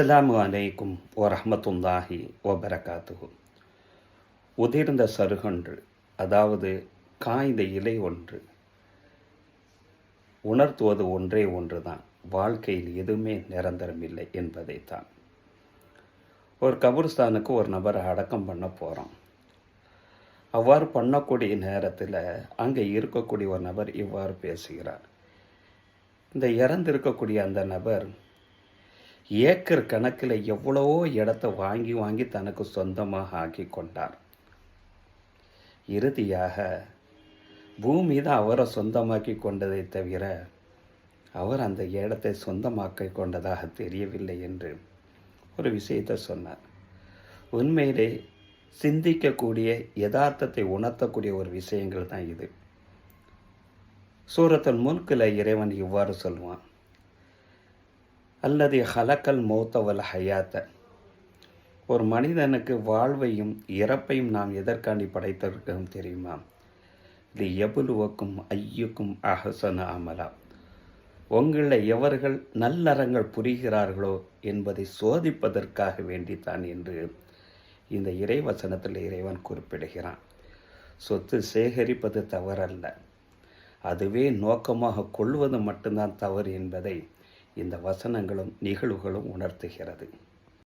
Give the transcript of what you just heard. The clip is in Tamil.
அஸ்ஸலாமு அலைக்கும் வரஹ்மத்துல்லாஹி வபரகாத்துஹு. உதிர்ந்த சருகொன்று, அதாவது காய்ந்த இலை ஒன்று உணர்த்துவது ஒன்றே ஒன்றுதான், வாழ்க்கையில் எதுவுமே நிரந்தரமில்லை என்பதைத்தான். ஒரு கபர்ஸ்தானுக்கு ஒரு நபரை அடக்கம் பண்ண போகிறோம். அவ்வாறு பண்ணக்கூடிய நேரத்தில் அங்கே இருக்கக்கூடிய ஒரு நபர் இவ்வாறு பேசுகிறார். இந்த இறந்திருக்கக்கூடிய அந்த நபர் ஏக்கர் கணக்கில் எவ்வளவோ இடத்தை வாங்கி வாங்கி தனக்கு சொந்தமாக ஆக்கி கொண்டார். இறுதியாக பூமி தான் அவரை சொந்தமாக்கி கொண்டதை தவிர அவர் அந்த இடத்தை சொந்தமாக்கி கொண்டதாக தெரியவில்லை என்று ஒரு விஷயத்தை சொன்னார். உண்மையிலே சிந்திக்கக்கூடிய யதார்த்தத்தை உணர்த்தக்கூடிய ஒரு விஷயங்கள் தான் இது. சூரத்துல் முல்கில் இறைவன் இவ்வாறு சொல்லுவான், அல்லது ஹலக்கல் மௌத்தவல் ஹயாத்த. ஒரு மனிதனுக்கு வாழ்வையும் இறப்பையும் நாம் எதற்காண்டி படைத்திருக்கிறோம் தெரியுமா? இது எபுலுவக்கும் ஐயுக்கும் அஹசன அமலா. உங்களில் எவர்கள் நல்லறங்கள் புரிகிறார்களோ என்பதை சோதிப்பதற்காக வேண்டித்தான் என்று இந்த இறைவசனத்தில் இறைவன் குறிப்பிடுகிறான். சொத்து சேகரிப்பது தவறல்ல, அதுவே நோக்கமாக கொள்வது மட்டும்தான் தவறு என்பதை இந்த வசனங்களும் நிகழ்வுகளும் உணர்த்துகிறது.